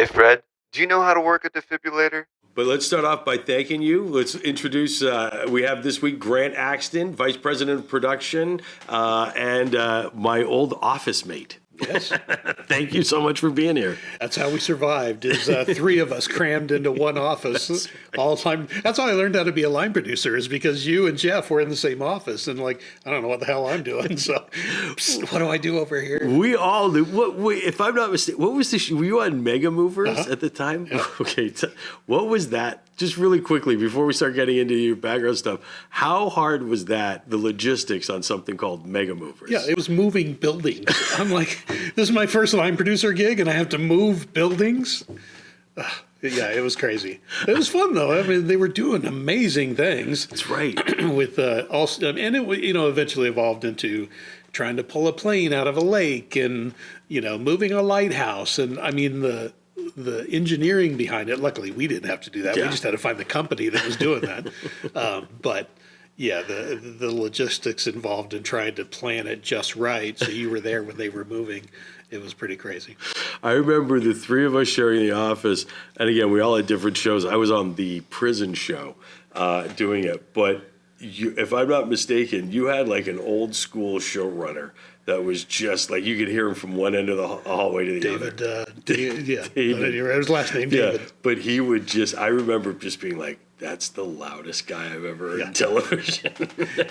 Fred, do you know how to work a defibrillator? But let's start off by thanking you. Let's introduce, we have this week Grant Axton, Vice President of Production, and my old office mate. Yes. Thank you so much for being here. That's how we survived, is three of us crammed into one office all the time. That's how I learned how to be a line producer, is because you and Jeff were in the same office, and like, I don't know what the hell I'm doing, so what do I do over here? We all do. If I'm not mistaken, what was were you on Mega Movers at the time? Yeah. Okay, what was that? Just really quickly, before we start getting into your background stuff, how hard was that, the logistics on something called Mega Movers? Yeah, it was moving buildings. I'm like, this is my first line producer gig, and I have to move buildings? Yeah, it was crazy. It was fun, though. I mean, they were doing amazing things. That's right. With also, and it eventually evolved into trying to pull a plane out of a lake and, moving a lighthouse. And I mean, the engineering behind it, luckily we didn't have to do that. Yeah. We just had to find the company that was doing that. But yeah, the logistics involved in trying to plan it just right so you were there when they were moving, it was pretty crazy. I remember the three of us sharing the office, and again, we all had different shows. I was on the prison show doing it, but if I'm not mistaken, you had like an old school showrunner that was just like, you could hear him from one end of the hallway to the other. David, David. His last name, David. Yeah, but he would I remember just being like, that's the loudest guy I've ever heard on television.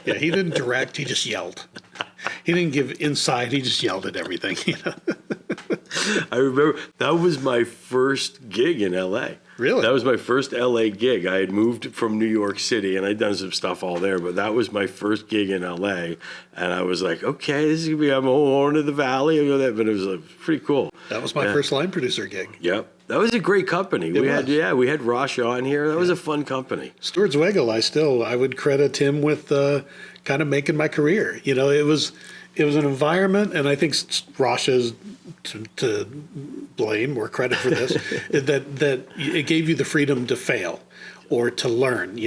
Yeah, he didn't direct, he just yelled. He didn't give insight, he just yelled at everything. I remember that was my first gig in L.A. Really? That was my first L.A. gig. I had moved from New York City, and I'd done some stuff all there, but that was my first gig in L.A., and I was like, okay, this is going to be, I'm going to the Valley, but it was pretty cool. That was my first line producer gig. Yep. That was a great company. We had Rosh on here. That was a fun company. Stuart Zweigel, I would credit him with kind of making my career. It was an environment, and I think Rosh is to blame or credit for this, that it gave you the freedom to fail or to learn,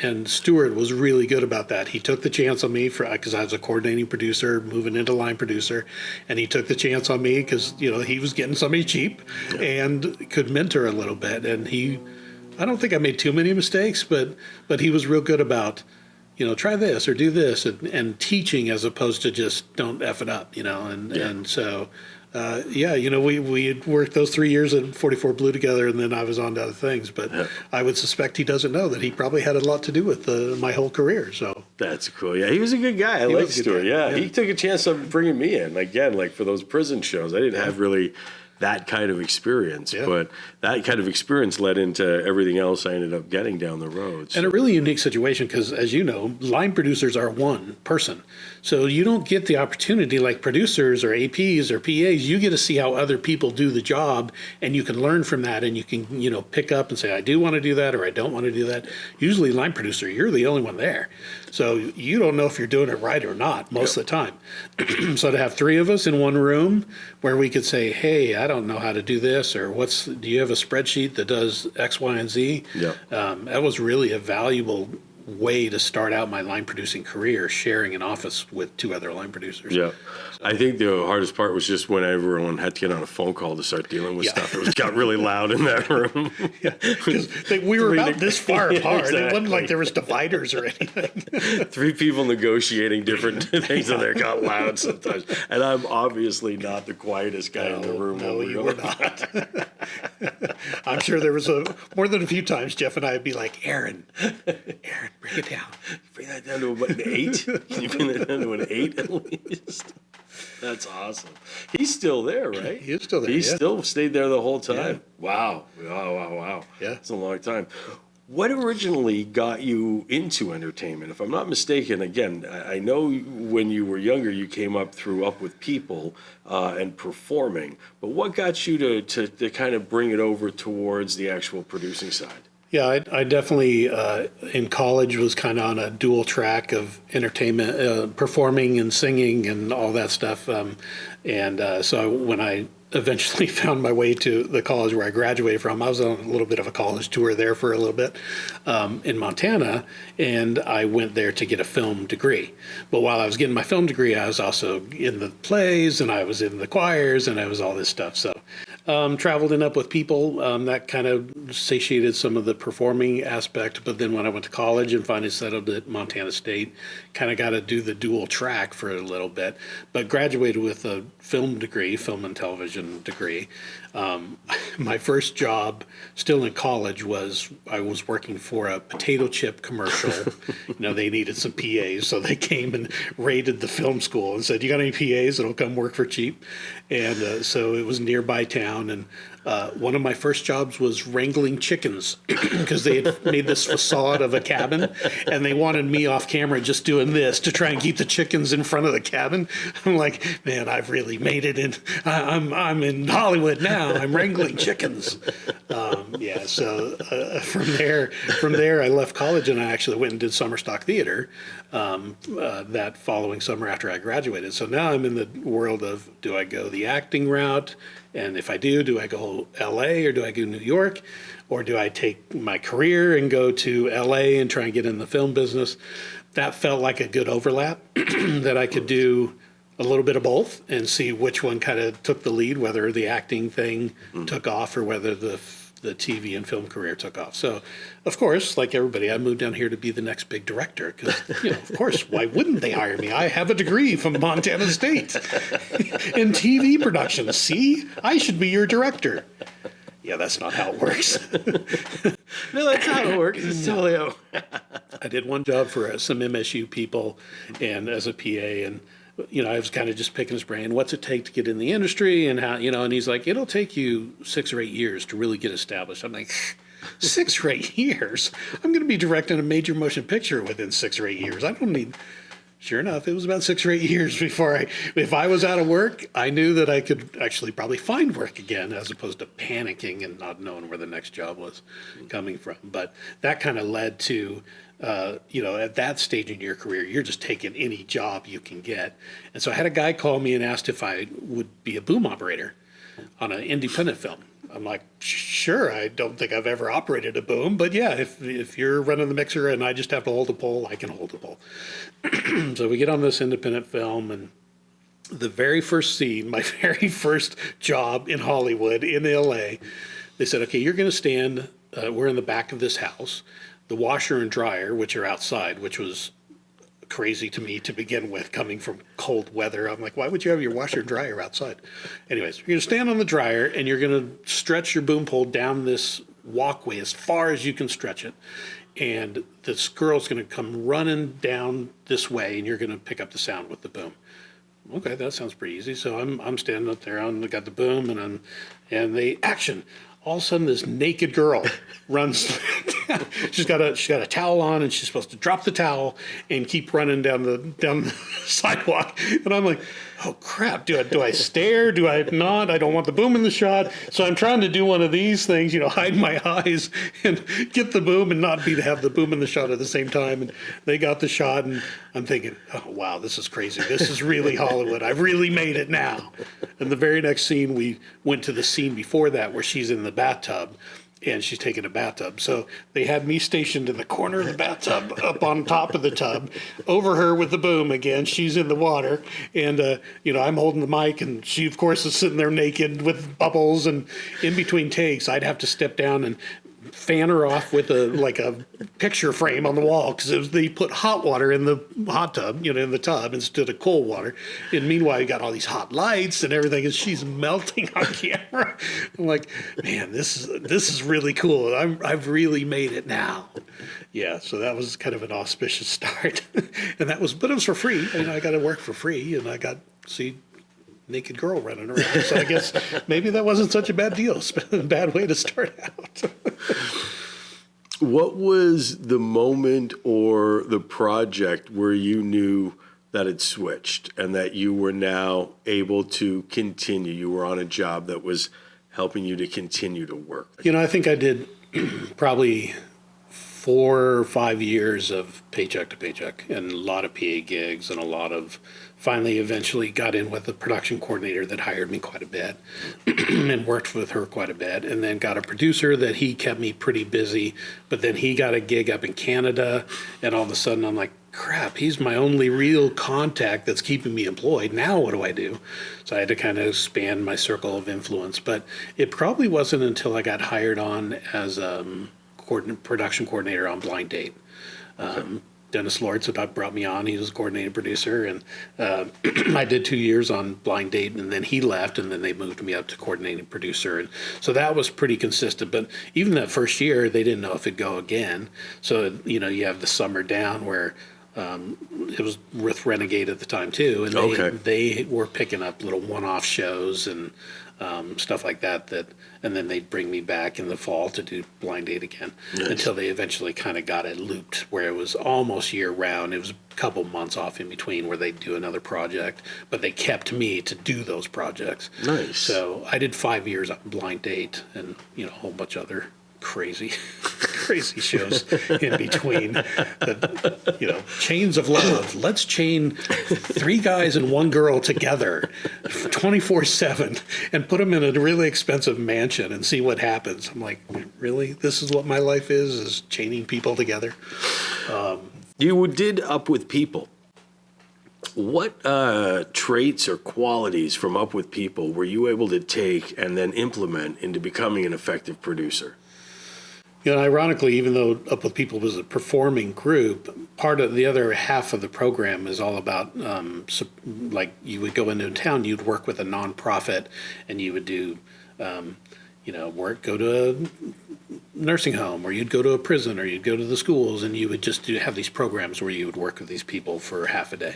and Stuart was really good about that. He took the chance on me because I was a coordinating producer, moving into line producer, and he took the chance on me because, he was getting somebody cheap and could mentor a little bit. And I don't think I made too many mistakes, but he was real good about, try this or do this and teaching as opposed to just don't F it up, and so, we had worked those 3 years at 44 Blue together, and then I was on to other things. But I would suspect he doesn't know that he probably had a lot to do with my whole career. So that's cool. Yeah, he was a good guy. I like Stuart. Yeah, he took a chance on bringing me in. Again, like for those prison shows, I didn't have really that kind of experience, but that kind of experience led into everything else I ended up getting down the road. So. And a really unique situation because, as you know, line producers are one person. So you don't get the opportunity like producers or APs or PAs. You get to see how other people do the job, and you can learn from that, and you can, pick up and say, I do want to do that or I don't want to do that. Usually line producer, you're the only one there. So you don't know if you're doing it right or not most of the time. So to have three of us in one room where we could say, hey, I don't know how to do this, or do you have a spreadsheet that does X, Y, and Z? That was really a valuable way to start out my line producing career, sharing an office with two other line producers. Yeah. I think the hardest part was just when everyone had to get on a phone call to start dealing with stuff. It got really loud in that room. Because we were about this far apart. Exactly. It wasn't like there was dividers or anything. Three people negotiating different things, and it got loud sometimes. And I'm obviously not the quietest guy in the room. No, you were not. I'm sure there was more than a few times Jeff and I would be like, Aaron, bring it down. Bring that down to an 8? Can you bring that down to an 8 at least? That's awesome. He's still there, right? He is still there. He still stayed there the whole time. Yeah. Wow. Yeah. It's a long time. What originally got you into entertainment? If I'm not mistaken, again, I know when you were younger, you came up with people and performing, but what got you to kind of bring it over towards the actual producing side? Yeah, I definitely, in college, was kind of on a dual track of entertainment, performing and singing and all that stuff. So when I eventually found my way to the college where I graduated from, I was on a little bit of a college tour there for a little bit in Montana, and I went there to get a film degree. But while I was getting my film degree, I was also in the plays, and I was in the choirs, and I was all this stuff. So Traveled in Up with People. That kind of satiated some of the performing aspect. But then when I went to college and finally settled at Montana State, kind of got to do the dual track for a little bit. But graduated with a film degree, film and television degree. My first job, still in college, was I was working for a potato chip commercial. They needed some PAs, so they came and raided the film school and said, "You got any PAs that'll come work for cheap?" And so it was nearby town, and one of my first jobs was wrangling chickens because they had made this facade of a cabin, and they wanted me off camera just doing this to try and keep the chickens in front of the cabin. I'm like, man, I've really made it, and I'm in Hollywood now. I'm wrangling chickens. So from there, I left college and I actually went and did summer stock theater that following summer after I graduated. So now I'm in the world of, do I go the acting route? And if I do I go LA or do I go New York? Or do I take my career and go to LA and try and get in the film business? That felt like a good overlap that I could do a little bit of both and see which one kind of took the lead, whether the acting thing took off or whether the TV and film career took off. So, of course, like everybody, I moved down here to be the next big director because, of course, why wouldn't they hire me? I have a degree from Montana State in TV production. See, I should be your director. Yeah, that's not how it works. No, that's how it works. It's totally how. I did one job for some MSU people and as a PA, and I was kind of just picking his brain. What's it take to get in the industry, and how? And he's like, it'll take you 6 or 8 years to really get established. I'm like, 6 or 8 years? I'm going to be directing a major motion picture within 6 or 8 years. I don't need. Sure enough, it was about 6 or 8 years before if I was out of work, I knew that I could actually probably find work again, as opposed to panicking and not knowing where the next job was coming from. But that kind of led to, at that stage in your career, you're just taking any job you can get. And so I had a guy call me and asked if I would be a boom operator on an independent film. I'm like, sure, I don't think I've ever operated a boom, but yeah, if you're running the mixer and I just have to hold a pole, I can hold a pole. So we get on this independent film, and the very first scene, my very first job in Hollywood, in LA, they said, okay, you're going to stand, we're in the back of this house, the washer and dryer, which are outside, which was crazy to me to begin with, coming from cold weather. I'm like, why would you have your washer and dryer outside? Anyways, you're going to stand on the dryer and you're going to stretch your boom pole down this walkway as far as you can stretch it. And this girl's going to come running down this way and you're going to pick up the sound with the boom. Okay, that sounds pretty easy. So I'm standing up there, I got the boom, and they action. All of a sudden, this naked girl runs. She's got a towel on, and she's supposed to drop the towel and keep running down the sidewalk. And I'm like, oh crap! Do I stare? Do I not? I don't want the boom in the shot. So I'm trying to do one of these things, hide my eyes and get the boom, and not have the boom in the shot at the same time. And they got the shot, and I'm thinking, oh wow, this is crazy. This is really Hollywood. I've really made it now. And the very next scene, we went to the scene before that where she's in the bathtub and she's taking a bathtub. So they had me stationed in the corner of the bathtub, up on top of the tub, over her with the boom again. She's in the water, and I'm holding the mic, and she, of course, is sitting there naked with bubbles. And in between takes, I'd have to step down and fan her off with a picture frame on the wall, because they put hot water in the hot tub, in the tub instead of cold water. And meanwhile, you got all these hot lights and everything, and she's melting on camera. I'm like, man, this is really cool. I've really made it now. Yeah, so that was kind of an auspicious start, but it was for free. I got to work for free, and I got to see naked girl running around. So I guess maybe that wasn't such a bad deal. It's been a bad way to start out. What was the moment or the project where you knew that it switched and that you were now able to continue? You were on a job that was helping you to continue to work. I think I did probably 4 or 5 years of paycheck to paycheck, and a lot of PA gigs, and finally eventually got in with a production coordinator that hired me quite a bit and worked with her quite a bit, and then got a producer that he kept me pretty busy, but then he got a gig up in Canada, and all of a sudden I'm like, crap, he's my only real contact that's keeping me employed. Now what do I do? So I had to kind of expand my circle of influence. But it probably wasn't until I got hired on as production coordinator on Blind Date. Dennis Lortz brought me on. He was a coordinating producer, and I did 2 years on Blind Date, and then he left, and then they moved me up to coordinating producer, and so that was pretty consistent. But even that first year, they didn't know if it'd go again. So you have the summer down where it was with Renegade at the time too, and they were picking up little one-off shows and stuff like that. And then they'd bring me back in the fall to do Blind Date again, until they eventually kind of got it looped where it was almost year round. It was a couple months off in between where they'd do another project, but they kept me to do those projects. Nice. So I did 5 years on Blind Date, and a whole bunch of other crazy shows in between. Chains of Love. Let's chain 3 guys and 1 girl together 24/7 and put them in a really expensive mansion and see what happens. I'm like, really? This is what my life is chaining people together? You did Up With People. What traits or qualities from Up With People were you able to take and then implement into becoming an effective producer? Ironically, even though Up With People was a performing group, part of the other half of the program is all about, like you would go into a town, you'd work with a nonprofit, and you would do, go to a nursing home, or you'd go to a prison, or you'd go to the schools, and you would just have these programs where you would work with these people for half a day.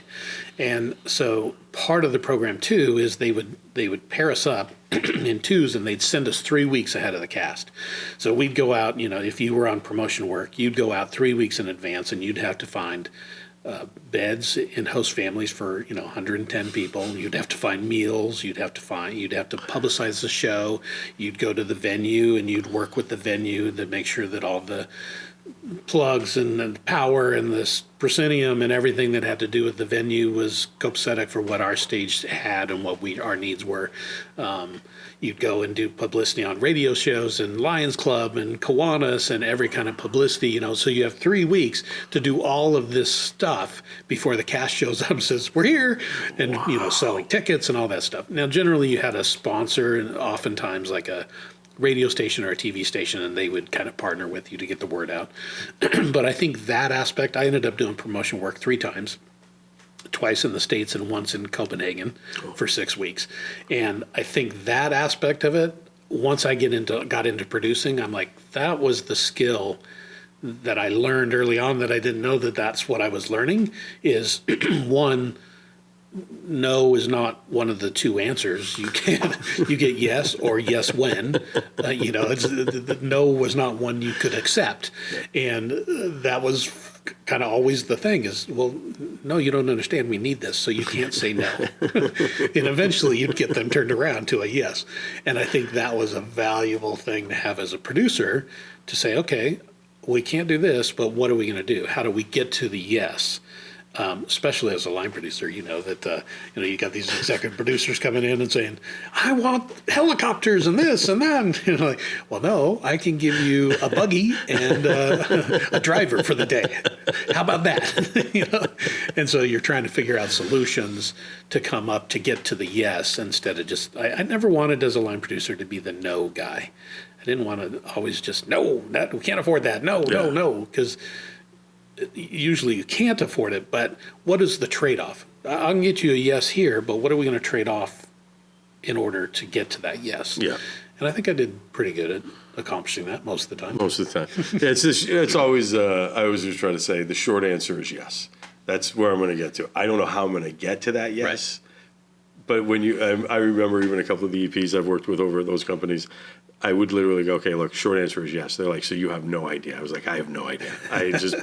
And so part of the program too is they would pair us up in twos, and they'd send us 3 weeks ahead of the cast. So we'd go out, if you were on promotion work, you'd go out 3 weeks in advance, and you'd have to find beds in host families for 110 people. You'd have to find meals. You'd have to publicize the show. You'd go to the venue, and you'd work with the venue to make sure that all the plugs and the power and the proscenium and everything that had to do with the venue was copacetic for what our stage had and what our needs were. You'd go and do publicity on radio shows and Lions Club and Kiwanis and every kind of publicity, so you have 3 weeks to do all of this stuff before the cast shows up and says, we're here, and, selling tickets and all that stuff. Now, generally you had a sponsor, and oftentimes like a radio station or a TV station, and they would kind of partner with you to get the word out. But I think that aspect, I ended up doing promotion work 3 times. Twice in the States and once in Copenhagen for 6 weeks. And I think that aspect of it, once I got into producing, I'm like, that was the skill that I learned early on that I didn't know that's what I was learning, is one, no is not one of the 2 answers. You get yes or yes when. No was not one you could accept. And that was kind of always the thing is, well, no, you don't understand. We need this, so you can't say no. And eventually you'd get them turned around to a yes. And I think that was a valuable thing to have as a producer, to say, okay, we can't do this, but what are we going to do? How do we get to the yes? Especially as a line producer, you got these executive producers coming in and saying, I want helicopters and this and that. And like, well, no, I can give you a buggy and a driver for the day. How about that? And so you're trying to figure out solutions to come up to get to the yes, instead of just, I never wanted as a line producer to be the no guy. I didn't want to always just, no, we can't afford that. No, because usually you can't afford it, but what is the trade-off? I can get you a yes here, but what are we going to trade off in order to get to that yes? Yeah. And I think I did pretty good at accomplishing that most of the time. Most of the time. Yeah, it's always, I was just trying to say, the short answer is yes. That's where I'm going to get to. I don't know how I'm going to get to that yes. Right. But when I remember even a couple of the EPs I've worked with over at those companies, I would literally go, okay, look, short answer is yes. They're like, so you have no idea. I was like, I have no idea.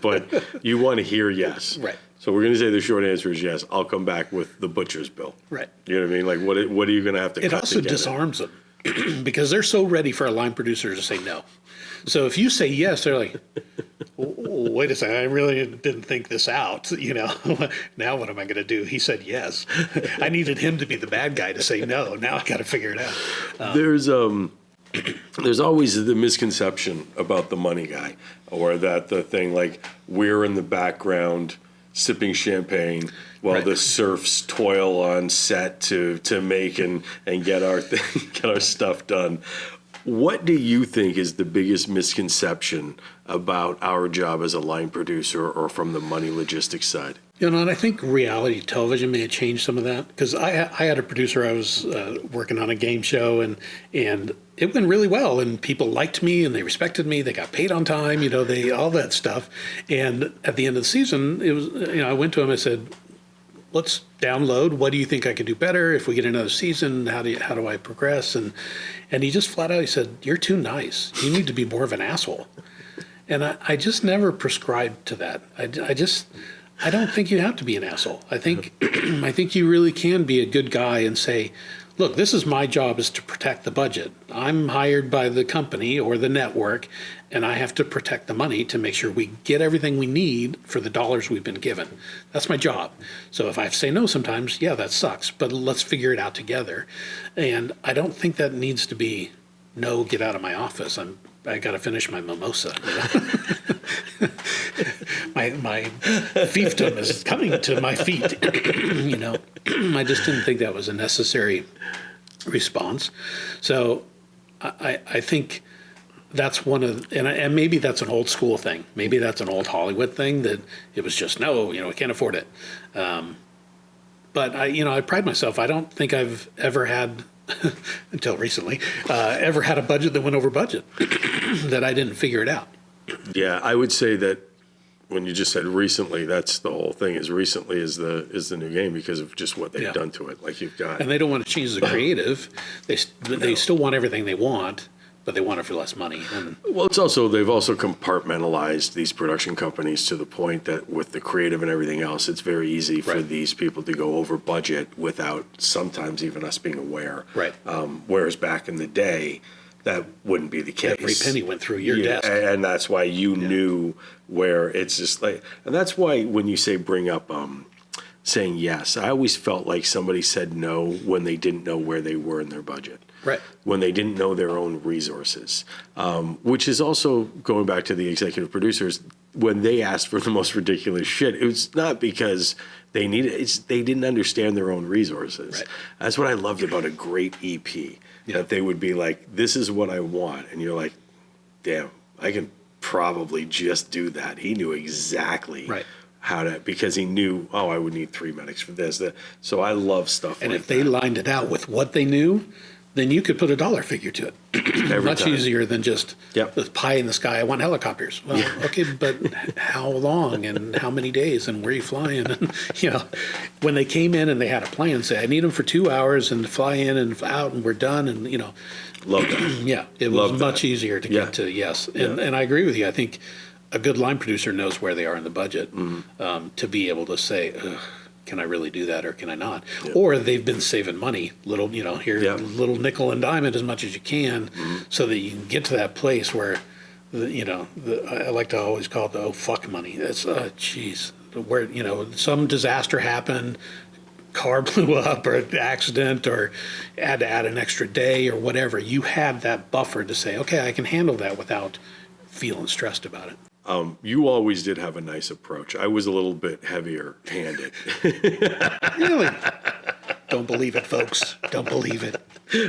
But you want to hear yes. Right. So we're going to say the short answer is yes. I'll come back with the butcher's bill. Right. You know what I mean? Like, what are you going to have to cut together? It also disarms them because they're so ready for a line producer to say no. So if you say yes, they're like, wait a second, I really didn't think this out. Now what am I going to do? He said yes. I needed him to be the bad guy to say no. Now I got to figure it out. There's always the misconception about the money guy, or that the thing like we're in the background sipping champagne while Right. the serfs toil on set to make and get our get our stuff done. What do you think is the biggest misconception about our job as a line producer or from the money logistics side? You know, and I think reality television may have changed some of that because I had a producer. I was working on a game show, and it went really well, and people liked me and they respected me. They got paid on time, you know, they all that stuff. And at the end of the season, it was, you know, I went to him. I said, "Let's download. What do you think I could do better if we get another season? How do I progress?" And he just flat out he said, "You're too nice. You need to be more of an asshole." And I just never prescribed to that. I don't think you have to be an asshole. I think I think you really can be a good guy and say, "Look, this is my job is to protect the budget. I'm hired by the company or the network, and I have to protect the money to make sure we get everything we need for the dollars we've been given. That's my job. So if I have to say no sometimes, yeah, that sucks, but let's figure it out together." And I don't think that needs to be, "No, get out of my office. I got to finish my mimosa." You know? my fiefdom is coming to my feet. You know, I just didn't think that was a necessary response. So I think that's one of, and maybe that's an old school thing. Maybe that's an old Hollywood thing that it was just, "No, you know, we can't afford it." But I pride myself. I don't think I've ever had, until recently, ever had a budget that went over budget that I didn't figure it out. Yeah, I would say that when you just said recently, that's the whole thing. Is recently is the new game because of just what they've Yeah. done to it. Like you've got, And they don't want to change the creative. They still want everything they want, but they want it for less money. And well, they've also compartmentalized these production companies to the point that with the creative and everything else, it's very easy for Right. these people to go over budget without sometimes even us being aware. Right. Whereas back in the day, that wouldn't be the case. every penny went through your Yeah, desk. and that's why you knew where it's just like, and that's why when you say bring up saying yes, I always felt like somebody said no when they didn't know where they were in their budget. Right. When they didn't know their own resources, which is also going back to the executive producers, when they asked for the most ridiculous shit, it was not because they needed it, it's they didn't understand their own resources. Right. That's what I loved about a great EP, Yeah. that they would be like, "This is what I want," and you're like, "Damn, I can probably just do that." He knew exactly Right. how to, because he knew, oh, I would need 3 medics for this. That. So I love stuff And like if they that. lined it out with what they knew, then you could put a dollar figure to it. Every Much time. easier than just Yep. the pie in the sky. I want helicopters. Well, okay, but how long and how many days and where are you flying? And, you know, when they came in and they had a plan, say, "I need them for 2 hours and fly in and out and we're done." And, you know, Love that. yeah, it Love was that. much easier to Yeah. get to yes. And, Yeah. and I agree with you. I think a good line producer knows where they are in the budget to be able to say, "Ugh, can I really do that or can I not?" Or they've been saving money, little, you know, here, Yeah. little nickel and dime it as much as you can so that you can get to that place where, I like to always call it the "oh fuck" money. That's, geez, where, you know, some disaster happened, car blew up or an accident or had to add an extra day or whatever. You have that buffer to say, okay, I can handle that without feeling stressed about it. You always did have a nice approach. I was a little bit heavier handed. Really? Don't believe it, folks. Don't believe it.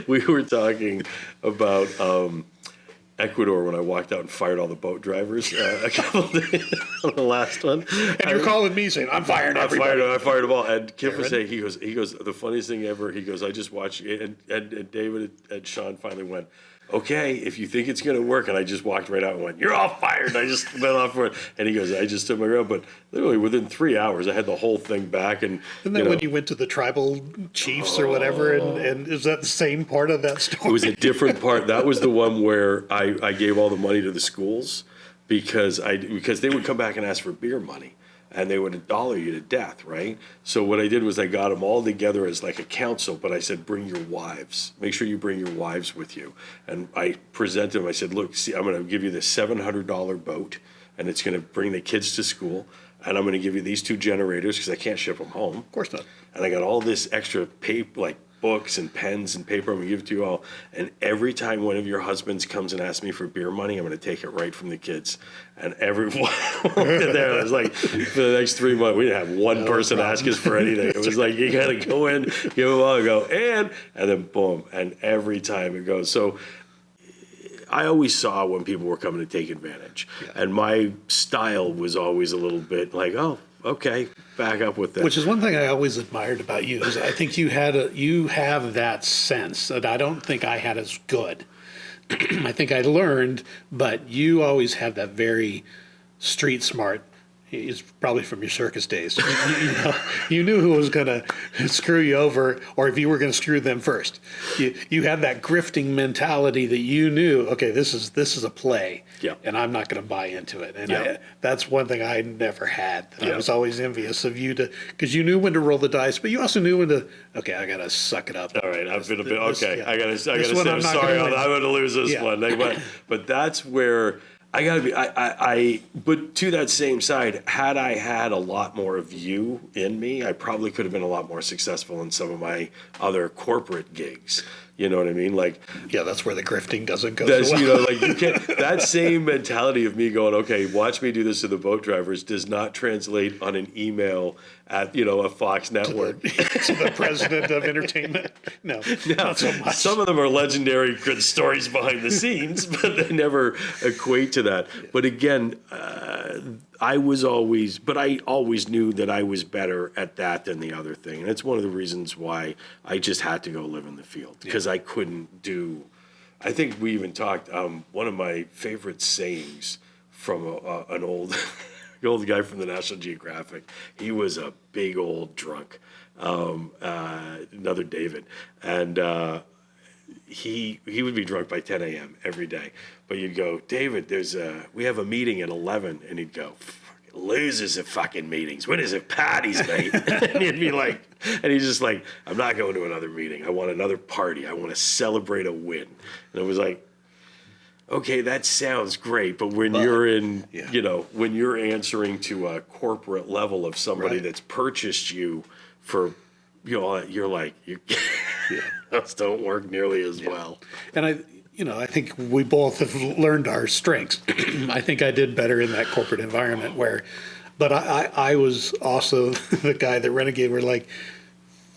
We were talking about Ecuador when I walked out and fired all the boat drivers a couple of days on the last one. And you're calling me saying, "I'm firing everybody." I fired them all. And Kip was saying, he goes, the funniest thing ever, he goes, "I just watched," and David and Sean finally went, "Okay, if you think it's going to work." And I just walked right out and went, "You're all fired." And I just went off for it. And he goes, "I just stood my ground." But literally within 3 hours, I had the whole thing back. And Isn't that when you went to the tribal chiefs or whatever? And is that the same part of that story? it was a different part. That was the one where I gave all the money to the schools because they would come back and ask for beer money. And they would dollar you to death, right? So what I did was I got them all together as like a council, but I said, "Bring your wives. Make sure you bring your wives with you." And I presented them. I said, "Look, see, I'm going to give you this $700 boat, and it's going to bring the kids to school. And I'm going to give you these 2 generators because I can't ship them home. Of course not. And I got all this extra books and pens and paper. I'm going to give it to you all. And every time one of your husbands comes and asks me for beer money, I'm going to take it right from the kids. And everyone there, it was like, for the next 3 months, we didn't have one person ask us for anything. It was like, you got to go in, give them all, go, and then boom. And every time it goes. So I always saw when people were coming to take advantage. Yeah. And my style was always a little bit like, oh, okay, back up with that. Which is one thing I always admired about you, is I think you have that sense that I don't think I had as good. I think I learned, but you always have that very street smart. It's probably from your circus days. You knew who was going to screw you over, or if you were going to screw them first. You had that grifting mentality that you knew, okay, this is a play, and I'm not going to buy into it. And that's one thing I never had. I was always envious of you, because you knew when to roll the dice, but you also knew when to, okay, I got to suck it up. All right, I've been a bit, okay, I got to say, I'm sorry, I'm going to lose this one. But that's where I gotta be. But to that same side, had I had a lot more of you in me, I probably could have been a lot more successful in some of my other corporate gigs. You know what I mean? Like, yeah, that's where the grifting doesn't go so well. You know, like you can't. That same mentality of me going, okay, watch me do this to the boat drivers, does not translate on an email at a Fox network to the president of entertainment. No, not so much. Some of them are legendary good stories behind the scenes, but they never equate to that. But again, I always knew that I was better at that than the other thing. And it's one of the reasons why I just had to go live in the field, because I couldn't do, I think we even talked, one of my favorite sayings from an old guy from the National Geographic. He was a big old drunk, another David. And he would be drunk by 10 a.m. every day. But you'd go, David, we have a meeting at 11. And he'd go, losers at fucking meetings. When is it parties, mate? And he'd be like, and he's just like, I'm not going to another meeting. I want another party. I want to celebrate a win. And it was like, okay, that sounds great. But when you're in, when you're answering to a corporate level of somebody that's purchased you for, you're like, those don't work nearly as well. And I think we both have learned our strengths. I think I did better in that corporate environment but I was also the guy that renegade were like,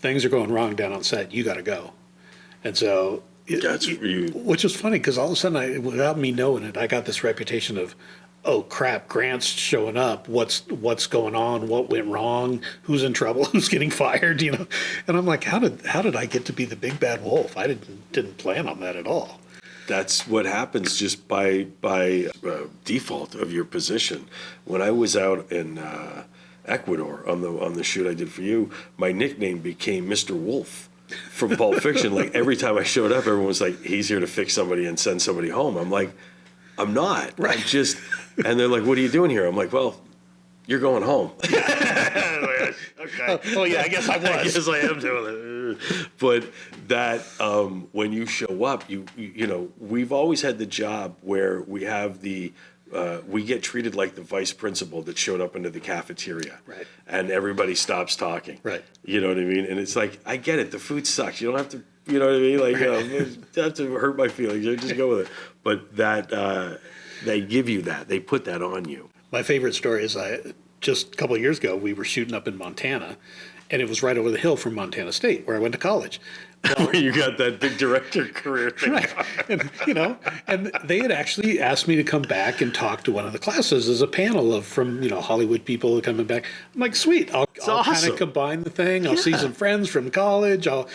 things are going wrong down on set. You got to go. And so, which was funny because all of a sudden, without me knowing it, I got this reputation of, oh crap, Grant's showing up. What's going on? What went wrong? Who's in trouble? Who's getting fired? And I'm like, how did I get to be the big bad wolf? I didn't plan on that at all. That's what happens just by default of your position. When I was out in Ecuador on the shoot I did for you, my nickname became Mr. Wolf from Pulp Fiction. Like every time I showed up, everyone was like, he's here to fix somebody and send somebody home. I'm like, I'm not. Right. And they're like, what are you doing here? I'm like, well, you're going home. Okay. Oh yeah, I guess I was. I guess I am doing it. But that when you show up, you we've always had the job where we have we get treated like the vice principal that showed up into the cafeteria. Right. And everybody stops talking. Right. You know what I mean? And it's like, I get it. The food sucks. You don't have to, you know what I mean? Like, you don't have to hurt my feelings. Just go with it. But that, they give you that. They put that on you. My favorite story is just a couple of years ago, we were shooting up in Montana, and it was right over the hill from Montana State, where I went to college. Where you got that big director career thing. Right. And they had actually asked me to come back and talk to one of the classes as a panel from Hollywood people coming back. I'm like, sweet, I'll kind of combine the thing. I'll see some friends from college. I'll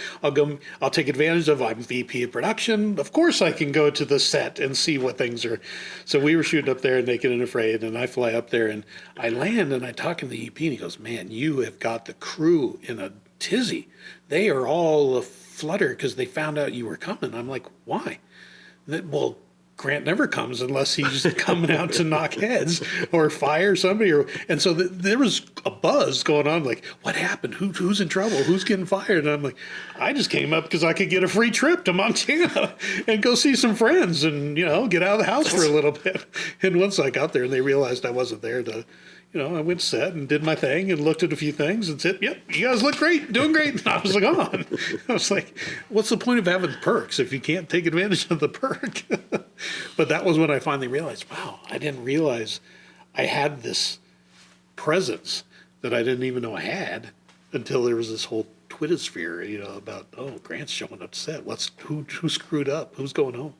take advantage of, I'm VP of production. Of course I can go to the set and see what things are. So we were shooting up there, Naked and Afraid, and I fly up there and I land and I talk to the EP and he goes, man, you have got the crew in a tizzy. They are all flutter because they found out you were coming. I'm like, why? Well, Grant never comes unless he's coming out to knock heads or fire somebody. And so there was a buzz going on, like, what happened? Who's in trouble? Who's getting fired? And I'm like, I just came up because I could get a free trip to Montana and go see some friends and, get out of the house for a little bit. And once I got there and they realized I wasn't there to, I went set and did my thing and looked at a few things and said, "Yep, you guys look great, doing great." And I was like, "On." I was like, "What's the point of having perks if you can't take advantage of the perk?" But that was when I finally realized, wow, I didn't realize I had this presence that I didn't even know I had until there was this whole Twitter sphere, about, oh, Grant's showing up to set. Who screwed up? Who's going home?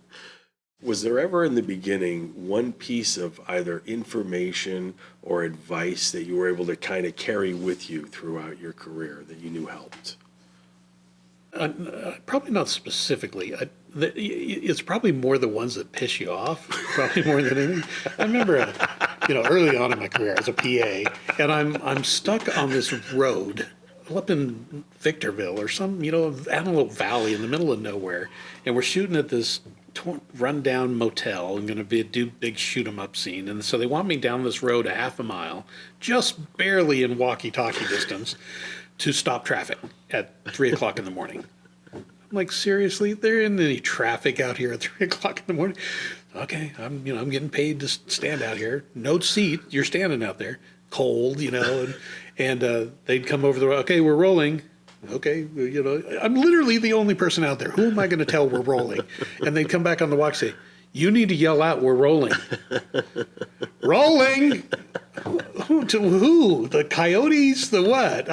Was there ever in the beginning one piece of either information or advice that you were able to kind of carry with you throughout your career that you knew helped? Probably not specifically. It's probably more the ones that piss you off, probably more than anything. I remember, early on in my career as a PA, and I'm stuck on this road up in Victorville or some, Antelope Valley in the middle of nowhere, and we're shooting at this run-down motel and going to do big shoot-'em-up scene. And so they want me down this road a half a mile, just barely in walkie-talkie distance, to stop traffic at 3 o'clock in the morning. I'm like, seriously? There isn't any traffic out here at 3 o'clock in the morning? Okay, I'm getting paid to stand out here. No seat, you're standing out there, cold, and they'd come over the road. Okay, we're rolling. Okay, I'm literally the only person out there. Who am I going to tell we're rolling? And they'd come back on the walk and say, "You need to yell out, we're rolling." Rolling? To who? The coyotes? The what?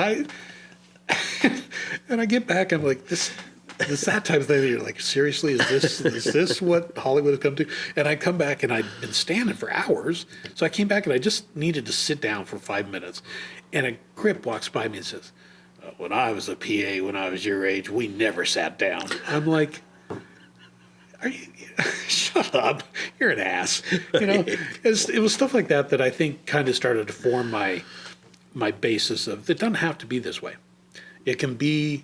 And I get back, I'm like, this that type of thing. You're like, seriously, is this what Hollywood has come to? And I come back, and I'd been standing for hours. So I came back, and I just needed to sit down for 5 minutes. And a grip walks by me and says, "When I was a PA, when I was your age, we never sat down." I'm like, "Are you? Shut up! You're an ass." It was stuff like that I think kind of started to form my basis of it doesn't have to be this way. It can be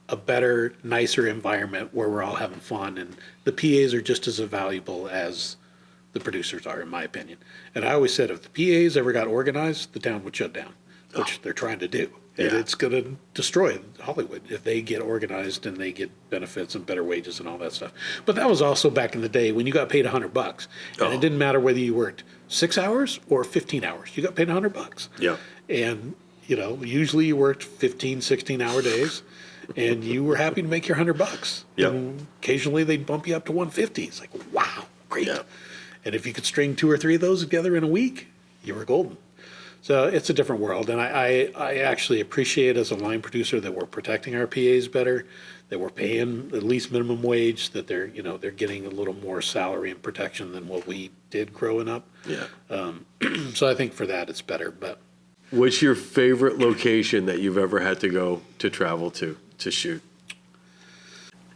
a better, nicer environment where we're all having fun, and the PAs are just as valuable as the producers are, in my opinion. And I always said, if the PAs ever got organized, the town would shut down, which they're trying to do. And it's going to destroy Hollywood if they get organized and they get benefits and better wages and all that stuff. But that was also back in the day when you got paid $100, and it didn't matter whether you worked 6 hours or 15 hours. You got paid $100. Yeah. And usually you worked 15, 16-hour days, and you were happy to make your $100. Yep. And occasionally they'd bump you up to 150. It's like, wow, great. Yeah. And if you could string 2 or 3 of those together in a week, you were golden. So it's a different world, and I actually appreciate as a line producer that we're protecting our PAs better, that we're paying at least minimum wage, that they're getting a little more salary and protection than what we did growing up. Yeah. So I think for that it's better. But What's your favorite location that you've ever had to go to travel to shoot?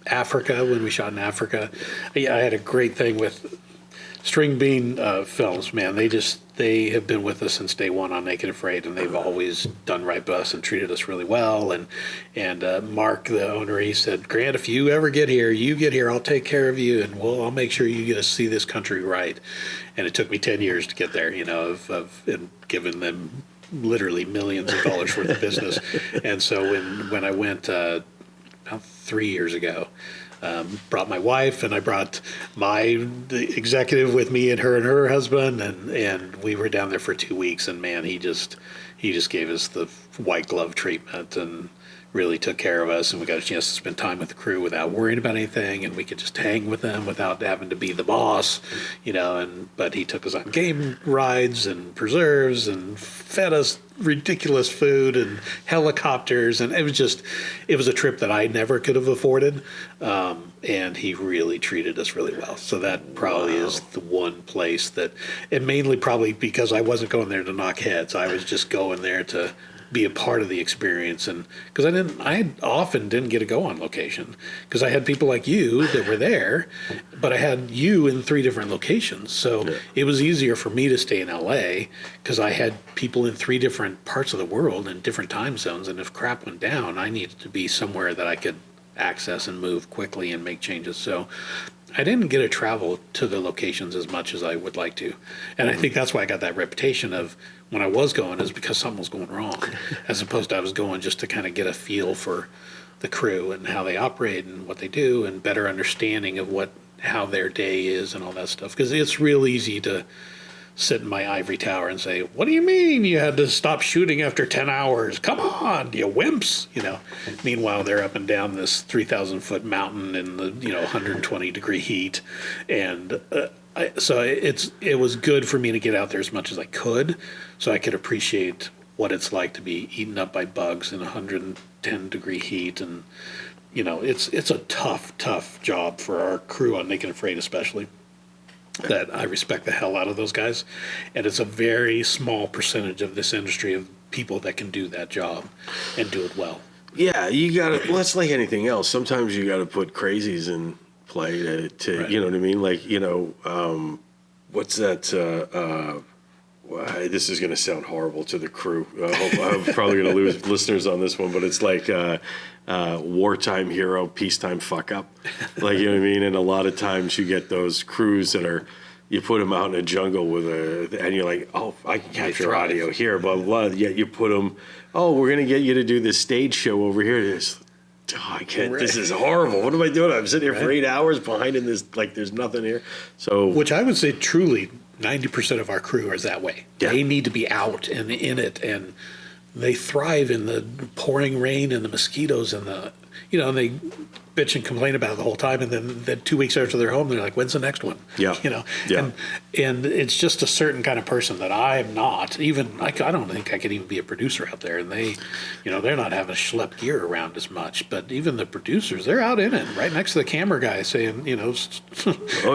Africa, when we shot in Africa, I had a great thing with String Bean Films. Man, they have been with us since day one on Naked Afraid, and they've always done right by us and treated us really well. And Mark, the owner, he said, "Grant, if you ever get here, I'll take care of you, and I'll make sure you get to see this country right." And it took me 10 years to get there, and giving them literally millions of dollars worth of business. And so when I went about 3 years ago, brought my wife, and I brought the executive with me, and her husband, and we were down there for 2 weeks. And man, he just gave us the white glove treatment and really took care of us, and we got a chance to spend time with the crew without worrying about anything, and we could just hang with them without having to be the boss, but he took us on game rides and preserves and fed us ridiculous food and helicopters, and it was a trip that I never could have afforded, and he really treated us really well. So that probably is the one place that, and mainly probably because I wasn't going there to knock heads, I was just going there to be a part of the experience. And because I often didn't get to go on location because I had people like you that were there, but I had you in 3 different locations. So it was easier for me to stay in LA because I had people in 3 different parts of the world in different time zones. And if crap went down, I needed to be somewhere that I could access and move quickly and make changes. So I didn't get to travel to the locations as much as I would like to. And I think that's why I got that reputation of when I was going is because something was going wrong, as opposed to I was going just to kind of get a feel for the crew and how they operate and what they do and better understanding of how their day is and all that stuff. Because it's real easy to sit in my ivory tower and say, "What do you mean you had to stop shooting after 10 hours? Come on, you wimps!" Meanwhile, they're up and down this 3,000-foot mountain in the 120-degree heat, and so it was good for me to get out there as much as I could, so I could appreciate what it's like to be eaten up by bugs in 110-degree heat, and it's a tough job for our crew on Naked and Afraid, especially. That I respect the hell out of those guys, and it's a very small percentage of this industry of people that can do that job and do it well. Yeah, you got to. Well, it's like anything else. Sometimes you got to put crazies in play to Right. you know what I mean. Like what's that? This is going to sound horrible to the crew. I'm probably going to lose listeners on this one, but it's like wartime hero, peacetime fuck up. Like, you know what I mean? And a lot of times you get those crews that are, you put them out in a jungle and you're like, oh, I can capture audio here, blah, blah, blah. Yet you put them, oh, we're going to get you to do this stage show over here. I can't, this is horrible. What am I doing? I'm sitting here for 8 hours behind in this, like, there's nothing here. So, Which I would say truly 90% of our crew is that way. Yeah. They need to be out and in it, and they thrive in the pouring rain and the mosquitoes and and they bitch and complain about it the whole time, and then 2 weeks after they're home, they're like, "When's the next one?" Yeah. Yeah. And it's just a certain kind of person that I'm not. Even I don't think I could even be a producer out there, and they're not having to schlep gear around as much. But even the producers, they're out in it, right next to the camera guy, saying, Oh,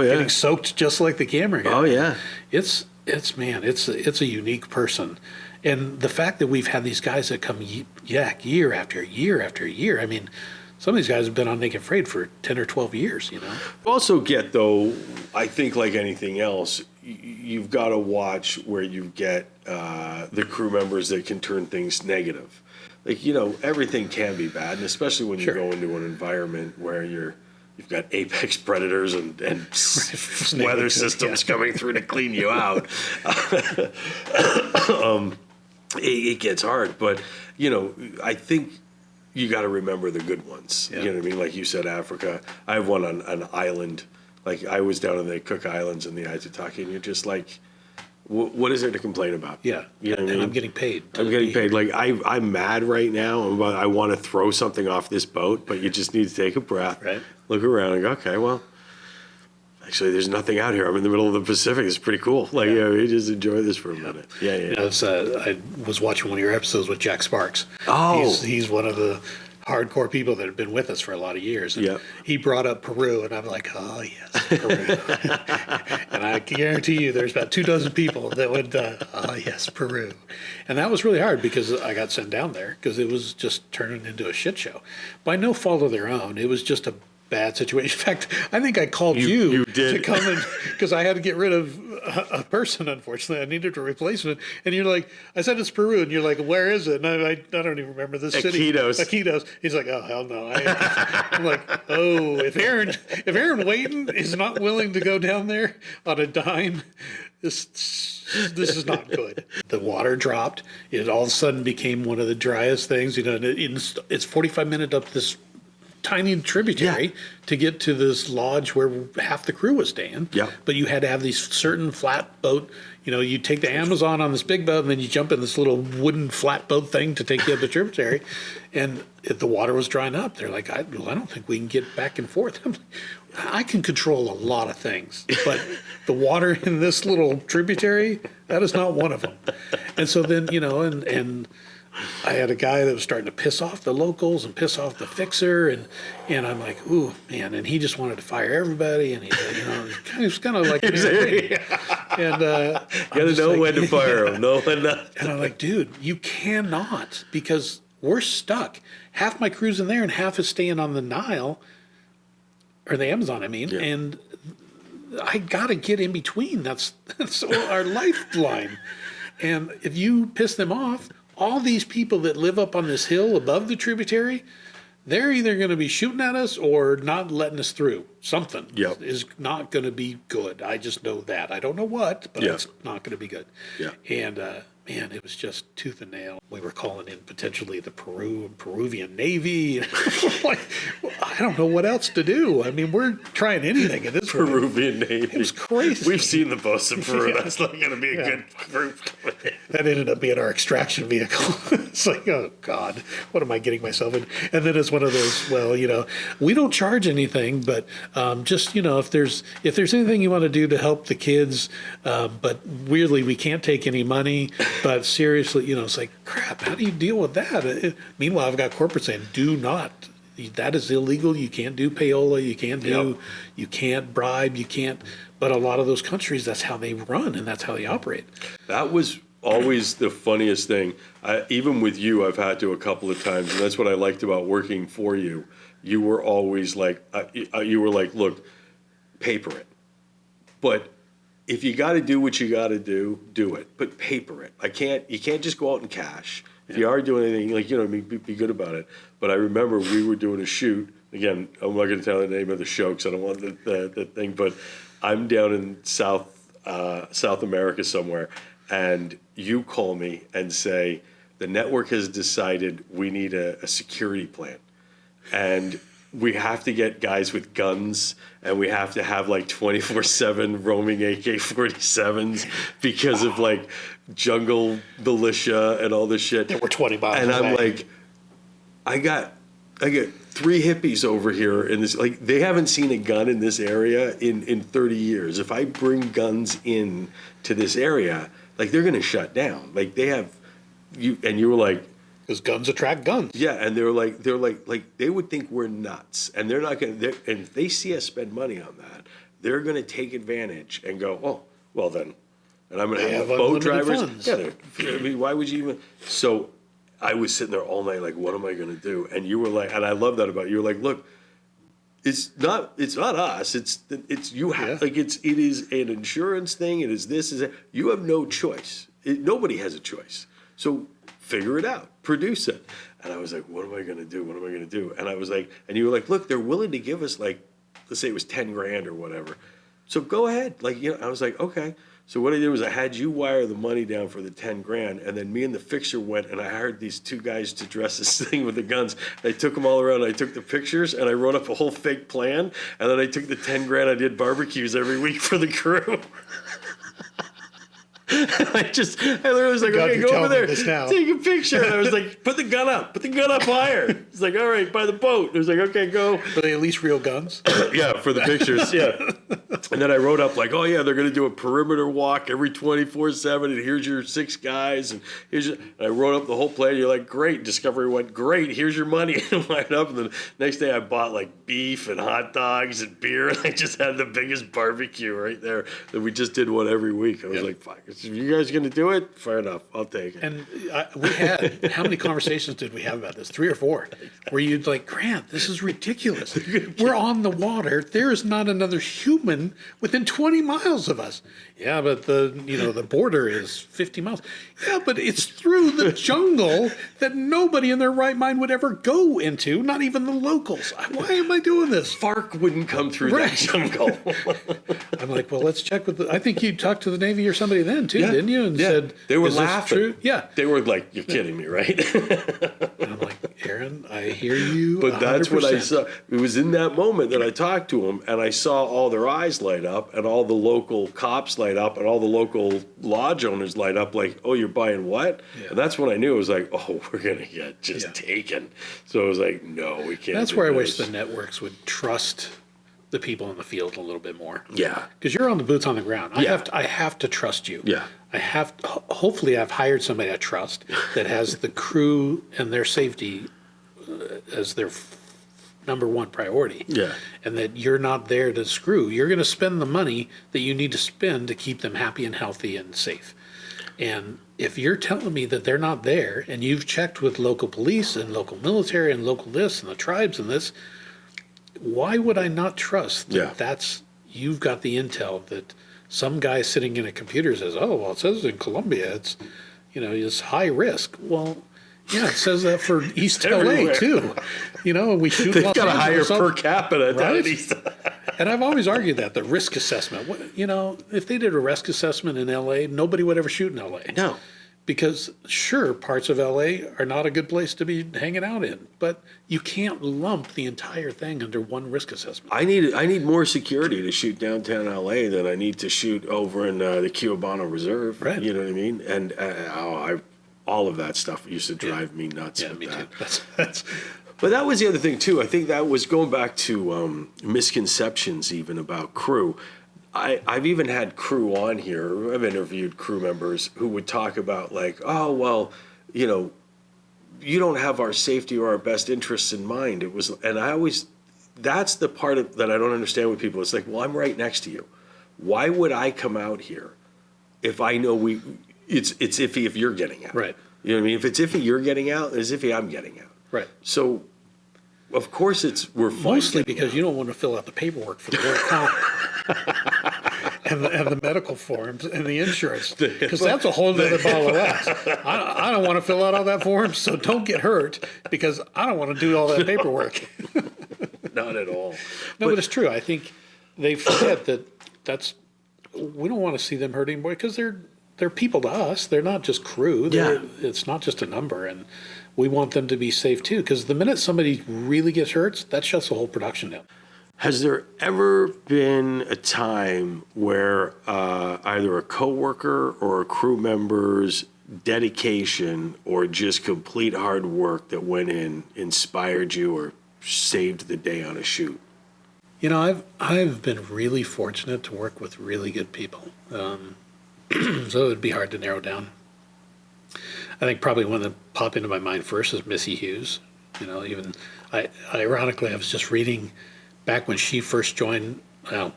yeah. getting soaked just like the camera guy. oh, yeah. It's a unique person. And the fact that we've had these guys that come year after year after year. I mean, some of these guys have been on Naked Afraid for 10 or 12 years, You also get, though, I think like anything else, you've got to watch where you get the crew members that can turn things negative. Like, everything can be bad, and especially when you Sure. go into an environment where you've got apex predators and weather systems coming through to clean you out. It gets hard, but I think you got to remember the good ones. Yeah. You know what I mean? Like you said, Africa. I have one on an island. Like I was down in the Cook Islands in the Aitutaki, and you're just like, what is there to complain about? Yeah. You know what I And mean? I'm getting paid. I'm getting paid. Like I'm mad right now. I want to throw something off this boat, but you just need to take a breath, Right. look around, and go, okay, well, actually, there's nothing out here. I'm in the middle of the Pacific. It's pretty cool. Like, you just enjoy this for a minute. Yeah. I was watching one of your episodes with Jack Sparks. Oh. He's one of the hardcore people that have been with us for a lot of years. And Yeah. he brought up Peru, and I'm like, oh, yes, Peru. And I guarantee you there's about 24 people that would, oh, yes, Peru. And that was really hard because I got sent down there because it was just turning into a shit show. By no fault of their own. It was just a bad situation. In fact, I think I called you did. to come in because I had to get rid of a person, unfortunately. I needed a replacement. And you're like, I said it's Peru. And you're like, where is it? And I don't even remember the city. Iquitos. He's like, oh, hell no. I'm like, oh, if Aaron Wayton is not willing to go down there on a dime, this is not good. The water dropped. It all of a sudden became one of the driest things. It's 45 minutes up this tiny tributary to get to this lodge where half the crew was staying. Yeah. But you had to have these certain flat boat, you take the Amazon on this big boat and then you jump in this little wooden flat boat thing to take you up the tributary. And the water was drying up. They're like, I don't think we can get back and forth. I'm like, I can control a lot of things, but the water in this little tributary, that is not one of them. And so then, and I had a guy that was starting to piss off the locals and piss off the fixer, and I'm like, ooh, man, and he just wanted to fire everybody, and he was kind of like, and you gotta know when to fire them, know when not. And I'm like, dude, you cannot, because we're stuck. Half my crew's in there, and half is staying on the Nile, or the Amazon, and I gotta get in between. That's our lifeline. And if you piss them off, all these people that live up on this hill above the tributary, they're either going to be shooting at us or not letting us through. Something is not going to be good. I just know that. I don't know what, but it's not going to be good. Yeah. And man, it was just tooth and nail. We were calling in potentially the Peruvian Navy. Like, I don't know what else to do. I mean, we're trying anything at this point. Peruvian Navy. It was crazy. We've seen the boats in Peru. Yeah. That's not going to be a Yeah. good group. That ended up being our extraction vehicle. It's like, oh God, what am I getting myself in? And then it's one of those, well, we don't charge anything, but just, if there's anything you want to do to help the kids, but weirdly we can't take any money. But seriously, it's like, crap, how do you deal with that? Meanwhile, I've got corporate saying, do not. That is illegal. You can't do payola. You can't you can't bribe. You can't. But a lot of those countries, that's how they run and that's how they operate. That was always the funniest thing. Even with you, I've had to a couple of times, and that's what I liked about working for you. You were always like, look, paper it. But if you got to do what you got to do it. But paper it. You can't just go out in cash. If you are doing anything, be good about it. But I remember we were doing a shoot. Again, I'm not going to tell the name of the show because I don't want the thing. But I'm down in South America somewhere, and you call me and say, the network has decided we need a security plan. And we have to get guys with guns, and we have to have like 24/7 roaming AK-47s because of like jungle militia and all this shit. We're 20 miles and I'm away. like, I got 3 hippies over here in this. Like, they haven't seen a gun in this area in 30 years. If I bring guns in to this area, like, they're gonna shut down. Like, they have you, and you were like, because guns attract guns. yeah, and they're like they would think we're nuts, and they're not gonna. And if they see us spend money on that, they're gonna take advantage and go, oh, well then, and I'm gonna They have have boat unlimited drivers. funds. Yeah, I mean, why would you even? So, I was sitting there all night, like, what am I gonna do? And you were like, and I love that about you. You were like, look, it's not us. It's you have Yeah. it is an insurance thing. It is this. Is that. You have no choice. Nobody has a choice. So figure it out, produce it. And I was like, what am I going to do? What am I going to do? And I was like, and you were like, look, they're willing to give us, like, let's say it was 10 grand or whatever. So go ahead. Like, I was like, okay. So what I did was I had you wire the money down for the 10 grand. And then me and the fixer went, and I hired these 2 guys to dress this thing with the guns. I took them all around. I took the pictures and I wrote up a whole fake plan. And then I took the 10 grand. I did barbecues every week for the crew. I literally was like, God, okay, you're go over telling me there, this now. take a picture. And I was like, put the gun up higher. It's like, all right, by the boat. It was like, okay, go. But they at least real guns. Yeah, for the pictures, yeah. And then I wrote up like, oh yeah, they're going to do a perimeter walk every 24/7, and here's your 6 guys, and and I wrote up the whole plan. You're like, great. Discovery went great. Here's your money. And lined up, and the next day I bought like beef and hot dogs and beer, and I just had the biggest barbecue right there. That we just did one every week. I was like, fuck, if you guys are going to do it, fair enough, I'll take it. And we had, how many conversations did we have about this? 3 or 4, where you'd like, Grant, this is ridiculous. We're on the water. There is not another human within 20 miles of us. Yeah, but the border is 50 miles. Yeah, but it's through the jungle that nobody in their right mind would ever go into, not even the locals. Why am I doing this? FARC wouldn't come through Right. that jungle. I'm like, well, let's check with I think you talked to the Navy or somebody then too, Yeah. didn't you? And Yeah. said, They were "Is this laughing. true?" Yeah. They were like, you're kidding me, right? And I'm like, Aaron, I hear you. But that's what I 100%. saw. It was in that moment that I talked to them, and I saw all their eyes light up, and all the local cops light up, and all the local lodge owners light up, like, oh, you're buying what? Yeah. And that's when I knew. It was like, oh, we're going to get just Yeah. taken. So I was like, no, we can't. That's do where I wish this. the networks would trust the people in the field a little bit more. Yeah. Because you're on the boots on the ground. Yeah. I have to trust you. Yeah. Hopefully I've hired somebody I trust that has the crew and their safety as their number one priority. Yeah. And that you're not there to screw. You're going to spend the money that you need to spend to keep them happy and healthy and safe. And if you're telling me that they're not there and you've checked with local police and local military and local this and the tribes and this, why would I not trust that you've got the intel that some guy sitting in a computer says, oh, well, it says in Colombia it's high risk. Well, yeah, it says that for East LA Everywhere. too. We shoot They've Los got a higher Angeles up. per capita down Right? in East. And I've always argued that the risk assessment, if they did a risk assessment in LA, nobody would ever shoot in LA. No. because sure, parts of LA are not a good place to be hanging out in, but you can't lump the entire thing under one risk assessment. I need more security to shoot downtown LA than I need to shoot over in the Cubano Reserve. Right. You know what I mean? And all of that stuff used to drive me nuts. Yeah, with me that. too. That's But that was the other thing too. I think that was going back to misconceptions even about crew. I've even had crew on here. I've interviewed crew members who would talk about like, oh well, you don't have our safety or our best interests in mind. It was, and I always, that's the part of that I don't understand with people. It's like, well, I'm right next to you. Why would I come out here if I know it's iffy if you're getting out? right. You know what I mean? If it's iffy you're getting out, it's iffy I'm getting out. Right. So, of course, we're fine Mostly getting because out. you don't want to fill out the paperwork for the work comp and the medical forms and the insurance, because that's a whole other ball of wax. I don't want to fill out all that form, so don't get hurt because I don't want to do all that paperwork. Not at all. No, but it's true. I think they forget we don't want to see them hurt anymore because they're people to us. They're not just crew. It's not just a number, and we want them to be safe too. Because the minute somebody really gets hurt, that shuts the whole production down. Has there ever been a time where either a coworker or a crew member's dedication or just complete hard work that went in inspired you or saved the day on a shoot? You know, I've been really fortunate to work with really good people, so it would be hard to narrow down. I think probably one that popped into my mind first is Missy Hughes. Ironically, I was just reading back when she first joined. Well,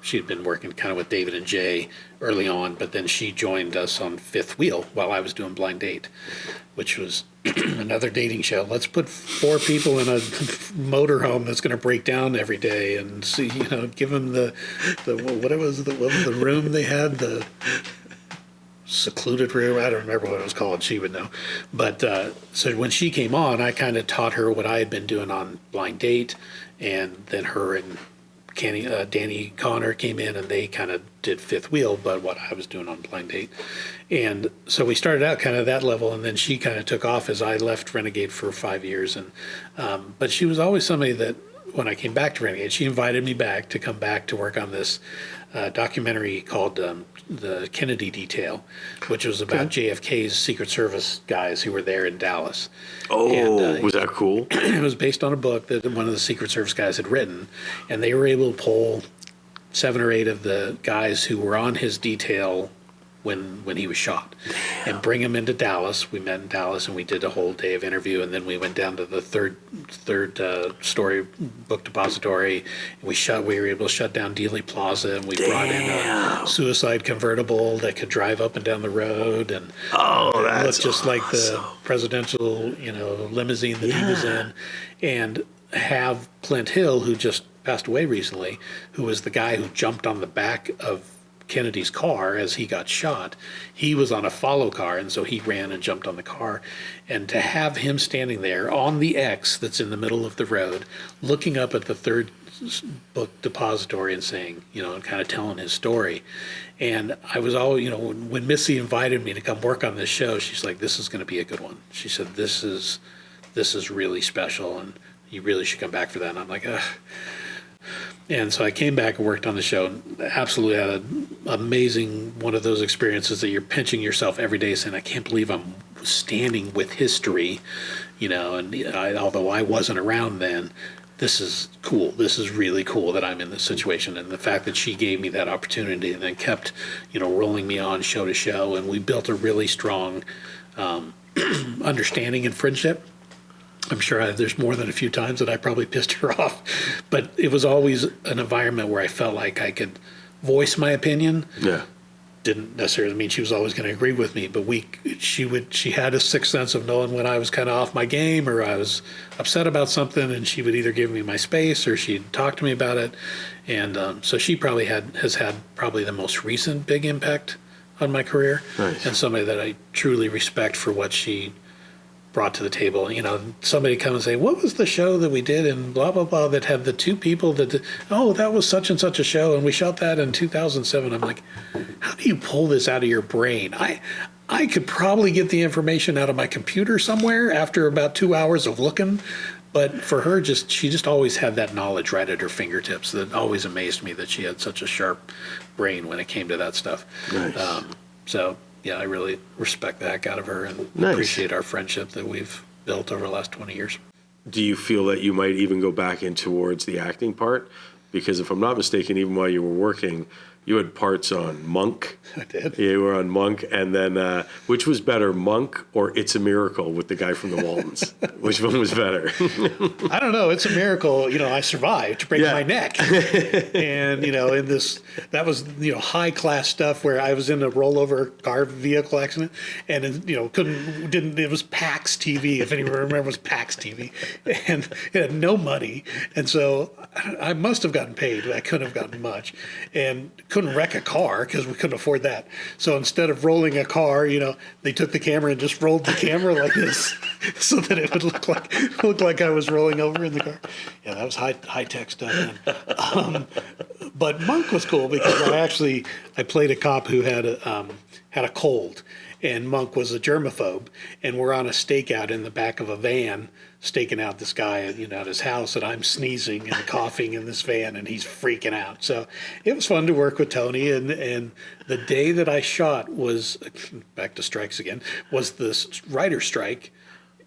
she had been working kind of with David and Jay early on, but then she joined us on Fifth Wheel while I was doing Blind Date, which was another dating show. Let's put 4 people in a motorhome that's going to break down every day and see, give them what was the room they had, the secluded room. I don't remember what it was called. She would know. But so when she came on, I kind of taught her what I had been doing on Blind Date, and then her and Danny Connor came in and they kind of did Fifth Wheel, but what I was doing on Blind Date. And so we started out kind of that level, and then she kind of took off as I left Renegade for 5 years. And but she was always somebody that when I came back to Renegade, she invited me back to come back to work on this documentary called The Kennedy Detail, which was about JFK's Secret Service guys who were there in Dallas. Oh, And, was that cool? it was based on a book that one of the Secret Service guys had written, and they were able to pull 7 or 8 of the guys who were on his detail when he was shot and bring him into Dallas. We met in Dallas and we did a whole day of interview, and then we went down to the third story book depository. And we were able to shut down Dealey Plaza, and we brought in a suicide convertible that could drive up and down the road, and it looked just like the presidential limousine that he was in. And have Clint Hill, who just passed away recently, who was the guy who jumped on the back of Kennedy's car as he got shot. He was on a follow car, and so he ran and jumped on the car. And to have him standing there on the X that's in the middle of the road, looking up at the third book depository and saying, and kind of telling his story. And I was always, when Missy invited me to come work on this show, she's like, this is going to be a good one. She said, this is really special, and you really should come back for that. And I'm like, ugh. And so I came back and worked on the show, and absolutely had an amazing one of those experiences that you're pinching yourself every day saying, I can't believe I'm standing with history, and although I wasn't around then, this is cool. This is really cool that I'm in this situation. And the fact that she gave me that opportunity and then kept, rolling me on show to show, and we built a really strong understanding and friendship. I'm sure there's more than a few times that I probably pissed her off, but it was always an environment where I felt like I could voice my opinion. Yeah. Didn't necessarily mean she was always going to agree with me, but she had a sixth sense of knowing when I was kind of off my game or I was upset about something, and she would either give me my space or she'd talk to me about it. And so she probably has had probably the most recent big impact on my career. Nice. And somebody that I truly respect for what she brought to the table. Somebody come and say, what was the show that we did in blah, blah, blah that had the 2 people that did, that was such and such a show, and we shot that in 2007. I'm like, how do you pull this out of your brain? I could probably get the information out of my computer somewhere after about 2 hours of looking. But for her, she just always had that knowledge right at her fingertips. That always amazed me that she had such a sharp brain when it came to that stuff. Nice. So yeah, I really respect the heck out of her and Nice. appreciate our friendship that we've built over the last 20 years. Do you feel that you might even go back in towards the acting part? Because if I'm not mistaken, even while you were working, you had parts on Monk. I did. Yeah, you were on Monk, and then which was better, Monk or It's a Miracle with the guy from the Waltons? Which one was better? I don't know. It's a miracle. I survived to break Yeah. my neck. And, that was, high class stuff where I was in a rollover car vehicle accident and, it was PAX TV. If anyone remember, it was PAX TV. And it had no money. And so I must have gotten paid, but I couldn't have gotten much. And couldn't wreck a car because we couldn't afford that. So instead of rolling a car, they took the camera and just rolled the camera like this so that it would look like I was rolling over in the car. Yeah, that was high tech stuff. But Monk was cool because I played a cop who had a cold, and Monk was a germaphobe, and we're on a stakeout in the back of a van, staking out this guy at his house, and I'm sneezing and coughing in this van, and he's freaking out. So it was fun to work with Tony, and the day that I shot was, back to strikes again, was the writer strike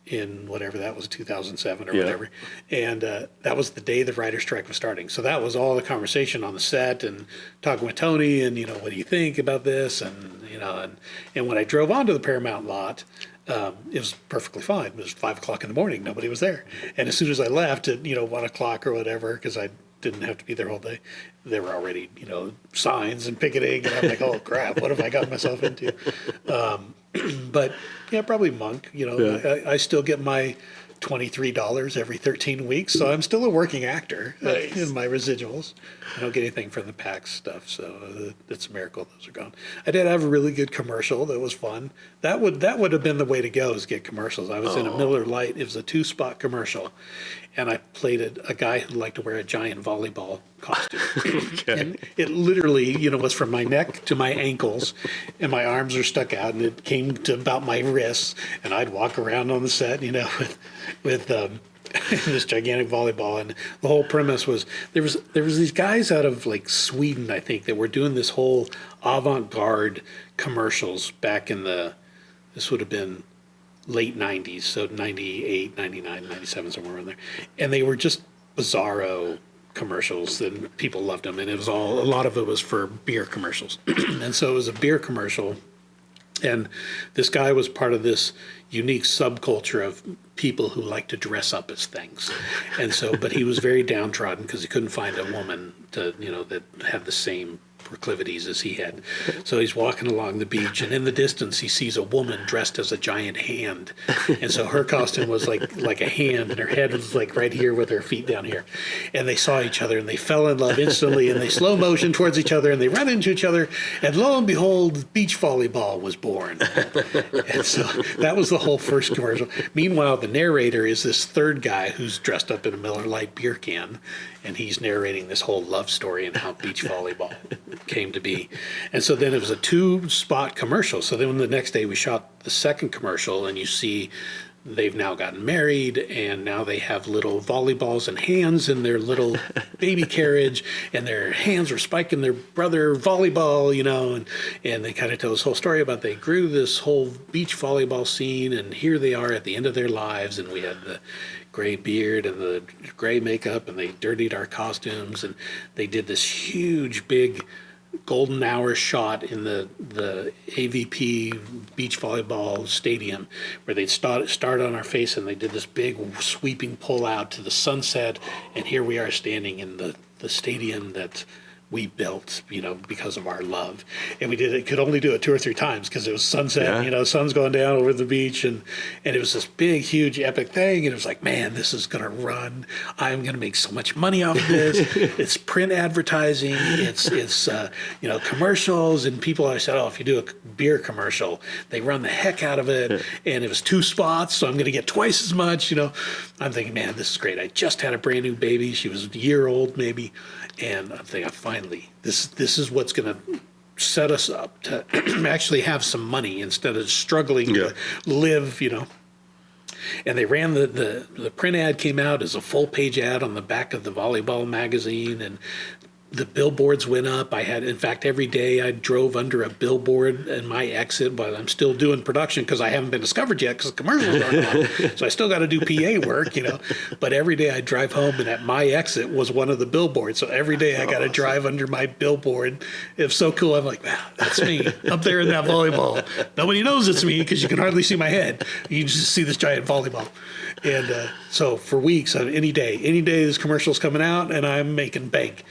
in whatever that was, 2007 or whatever. And that was the day the writer's strike was starting. So that was all the conversation on the set and talking with Tony and, what do you think about this? And, and when I drove onto the Paramount lot, it was perfectly fine. It was 5 o'clock in the morning. Nobody was there. And as soon as I left at, 1 o'clock or whatever, because I didn't have to be there all day, there were already, signs and picketing. And I'm like, oh, crap, what have I got myself into? But yeah, probably Monk. I still get my $23 every 13 weeks, so I'm still a working actor. Nice. In my residuals. I don't get anything from the PAX stuff, so it's a miracle those are gone. I did have a really good commercial that was fun. That would have been the way to go, is get commercials. I was in a Miller Lite. It was a 2-spot commercial, and I played a guy who liked to wear a giant volleyball costume. Okay. And it literally, was from my neck to my ankles, and my arms are stuck out, and it came to about my wrists, and I'd walk around on the set, with this gigantic volleyball. And the whole premise was there was these guys out of like Sweden, I think, that were doing this whole avant-garde commercials back in this would have been late 90s, so 98, 99, 97, somewhere around there. And they were just bizarro commercials, and people loved them. And a lot of it was for beer commercials. And so it was a beer commercial. And this guy was part of this unique subculture of people who like to dress up as things. And so, but he was very downtrodden because he couldn't find a woman to, that had the same proclivities as he had. So he's walking along the beach, and in the distance he sees a woman dressed as a giant hand. And so her costume was like a hand, and her head was like right here with her feet down here. And they saw each other, and they fell in love instantly, and they slow motion towards each other, and they run into each other, and lo and behold, beach volleyball was born. And so that was the whole first commercial. Meanwhile, the narrator is this third guy who's dressed up in a Miller Lite beer can, and he's narrating this whole love story and how beach volleyball came to be. And so then it was a 2-spot commercial. So then the next day we shot the second commercial, and you see they've now gotten married, and now they have little volleyballs and hands in their little baby carriage, and their hands are spiking their brother volleyball, and they kind of tell this whole story about they grew this whole beach volleyball scene, and here they are at the end of their lives, and we had the gray beard and the gray makeup, and they dirtied our costumes, and they did this huge big golden hour shot in the AVP beach volleyball stadium where they'd start on our face, and they did this big sweeping pull out to the sunset, and here we are standing in the stadium that we built, because of our love. And we could only do it 2 or 3 times because it was sunset, sun's going down over the beach, and it was this big, huge, epic thing. And it was like, man, this is going to run. I'm going to make so much money off of this. It's print advertising. It's commercials. And I said, if you do a beer commercial, they run the heck out of it. And it was 2 spots, so I'm going to get twice as much, I'm thinking, man, this is great. I just had a brand new baby. She was a year old maybe. And I'm thinking, finally, this is what's going to set us up to actually have some money instead of struggling to live, And they ran the print ad came out as a full page ad on the back of the volleyball magazine, and the billboards went up. In fact, every day I drove under a billboard in my exit, but I'm still doing production because I haven't been discovered yet because the commercials aren't on. So I still got to do PA work, But every day I drive home, and at my exit was one of the billboards. So every day I got to drive under my billboard. It's so cool. I'm like, wow, that's me up there in that volleyball. Nobody knows it's me because you can hardly see my head. You just see this giant volleyball. And so for weeks, any day this commercial's coming out, and I'm making bank.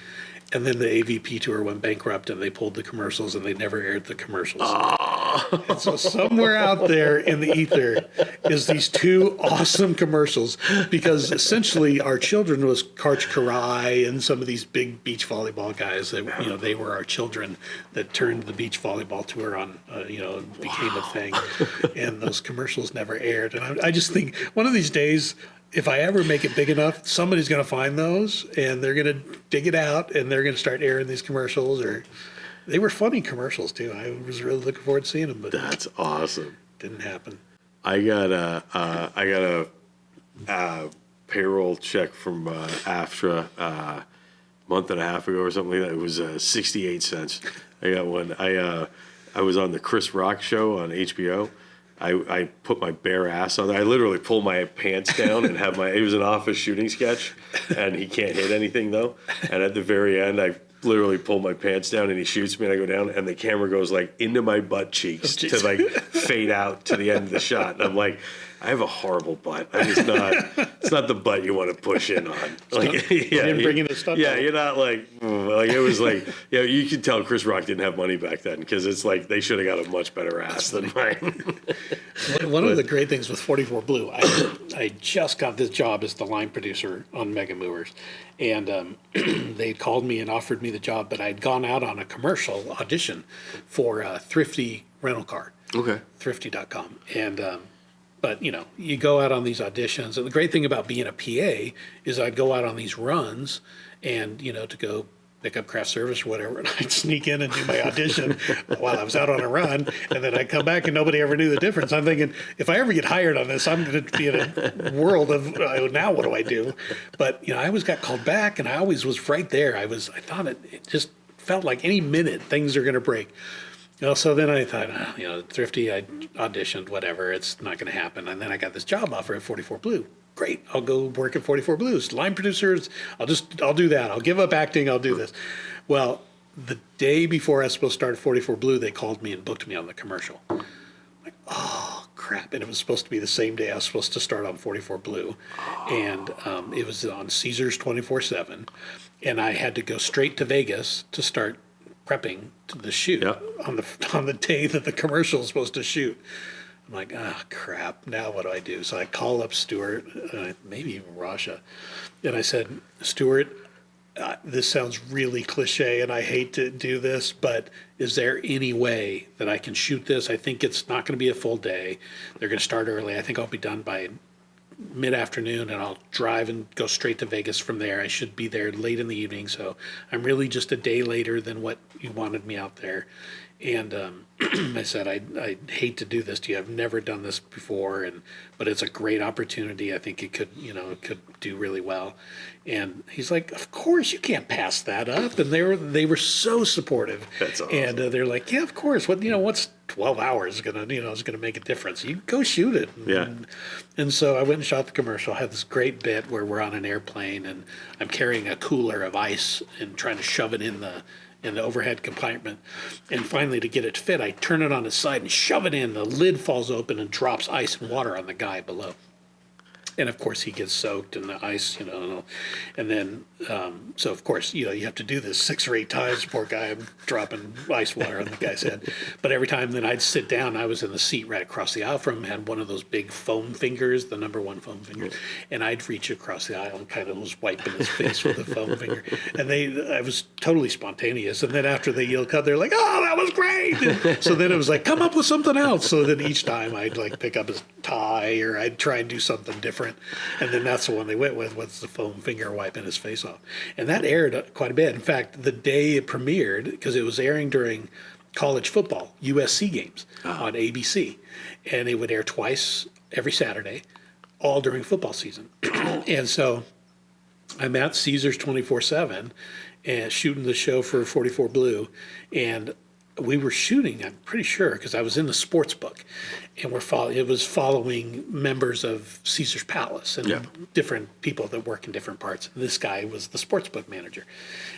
And then the AVP tour went bankrupt, and they pulled the commercials, and they never aired the commercials. Oh. And so somewhere out there in the ether is these two awesome commercials, because essentially our children was Karch Karai and some of these big beach volleyball guys that, they were our children that turned the beach volleyball tour on, became a thing. And those commercials never aired. And I just think one of these days, if I ever make it big enough, somebody's going to find those, and they're going to dig it out, and they're going to start airing these commercials. Or they were funny commercials too. I was really looking forward to seeing them, but that's awesome. Didn't happen. I got a payroll check from AFTRA a month and a half ago or something like that. It was 68 cents. I got one. I was on the Chris Rock show on HBO. I put my bare ass on there. I literally pull my pants down and it was an office shooting sketch, and he can't hit anything though. And at the very end, I literally pull my pants down, and he shoots me, and I go down, and the camera goes like into my butt cheeks to like fade out to the end of the shot. And I'm like, I have a horrible butt. It's not the butt you want to push in on. Like, you didn't bring in the stunt. Yeah, you're not like it was like, you could tell Chris Rock didn't have money back then, because it's like they should have got a much better ass than mine. One of the great things with 44 Blue, I just got this job as the line producer on Mega Movers, and they called me and offered me the job, but I'd gone out on a commercial audition for a Thrifty rental car. Okay. Thrifty.com. And but, you go out on these auditions. And the great thing about being a PA is I'd go out on these runs and, to go pick up craft service or whatever, and I'd sneak in and do my audition while I was out on a run, and then I'd come back and nobody ever knew the difference. I'm thinking, if I ever get hired on this, I'm going to be in a world of, now what do I do? But, I always got called back, and I always was right there. I thought it just felt like any minute things are going to break. So then I thought, Thrifty, I auditioned, whatever, it's not going to happen. And then I got this job offer at 44 Blue. Great, I'll go work at 44 Blues. Line producers, I'll do that. I'll give up acting, I'll do this. Well, the day before I was supposed to start at 44 Blue, they called me and booked me on the commercial. I'm like, oh, crap. And it was supposed to be the same day I was supposed to start on 44 Blue. And it was on Caesars 24/7. And I had to go straight to Vegas to start prepping to the shoot on the day that the commercial is supposed to shoot. I'm like, crap, now what do I do? So I call up Stuart, maybe even Rasha, and I said, Stuart, this sounds really cliche and I hate to do this, but is there any way that I can shoot this? I think it's not going to be a full day. They're going to start early. I think I'll be done by mid-afternoon, and I'll drive and go straight to Vegas from there. I should be there late in the evening, so I'm really just a day later than what you wanted me out there. And I said, I hate to do this to you. I've never done this before, but it's a great opportunity. I think it could do really well. And he's like, of course you can't pass that up. And they were so supportive. That's awesome. And they're like, yeah, of course. What's 12 hours is gonna make a difference? You go shoot it. And so I went and shot the commercial. I had this great bit where we're on an airplane and I'm carrying a cooler of ice and trying to shove it in the overhead compartment. And finally, to get it to fit, I turn it on its side and shove it in. The lid falls open and drops ice and water on the guy below. And of course, he gets soaked in the ice, and then, so of course, you have to do this 6 or 8 times. Poor guy, I'm dropping ice water on the guy's head. But every time then I'd sit down, I was in the seat right across the aisle from him, had one of those big foam fingers, the number 1 foam finger, and I'd reach across the aisle and kind of was wiping his face with the foam finger. And I was totally spontaneous. And then after they yelled cut, they're like, oh, that was great. And so then it was like, come up with something else. So then each time I'd like pick up tie, or I'd try and do something different. And then that's the one they went with, was the foam finger wiping his face off. And that aired quite a bit. In fact, the day it premiered, because it was airing during college football, USC games on ABC. And it would air twice every Saturday, all during football season. And so I'm at Caesars 24/7 and shooting the show for 44 Blue. And we were shooting, I'm pretty sure, because I was in the sports book, and it was following members of Caesar's Palace and different people that work in different parts. And this guy was the sports book manager.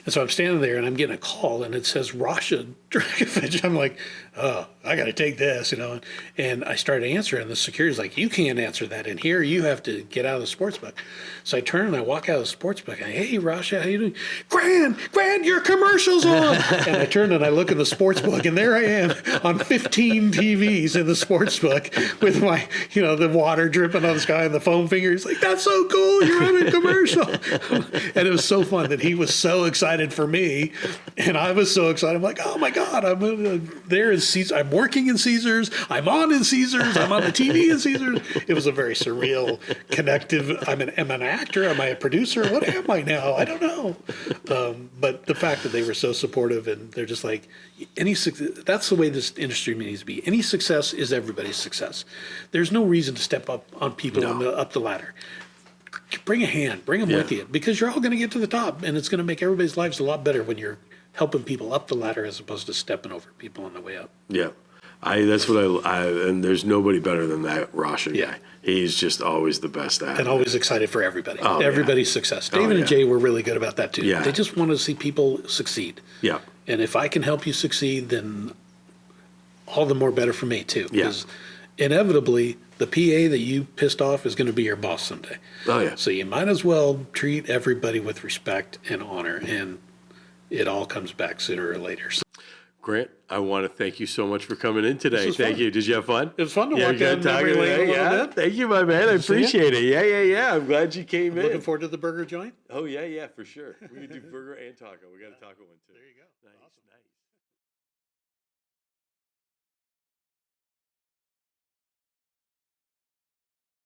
And so I'm standing there and I'm getting a call and it says Rasha Dragovich. I'm like, oh, I got to take this, And I started answering, and the security's like, you can't answer that in here. You have to get out of the sports book. So I turn and I walk out of the sports book. And hey, Rasha, how you doing? Grand, your commercial's on. And I turn and I look in the sports book, and there I am on 15 TVs in the sports book with my, the water dripping on the sky and the foam finger. He's like, that's so cool. You're on a commercial. And it was so fun that he was so excited for me. And I was so excited. I'm like, oh my God, I'm there in Caesars. I'm working in Caesars. I'm on in Caesars. I'm on the TV in Caesars. It was a very surreal, connective. Am I an actor? Am I a producer? What am I now? I don't know. But the fact that they were so supportive, and they're just like, that's the way this industry needs to be. Any success is everybody's success. There's no reason to step up on people up the ladder. Bring a hand, bring them with you, because you're all going to get to the top, and it's going to make everybody's lives a lot better when you're helping people up the ladder as opposed to stepping over people on the way up. Yeah. That's what and there's nobody better than that Rasha guy. He's just always the best at it. And always excited for everybody. Oh, Everybody's success. David and Jay were really good about that too. Yeah. They just want to see people succeed. Yeah. And if I can help you succeed, then all the more better for me too. Because inevitably, the PA that you pissed off is going to be your boss someday. Oh, yeah. So you might as well treat everybody with respect and honor, and it all comes back sooner or later. So, Grant, I want to thank you so much for coming in today. was Thank fun. you. Did you have fun? It was fun to walk good down memory lane a little bit. Thank you, my man. I appreciate it. Yeah. I'm glad you came in. Looking forward to the burger joint. Oh, yeah, for sure. We could do burger and taco. We got a taco one, too. There you go. Nice, Awesome. nice.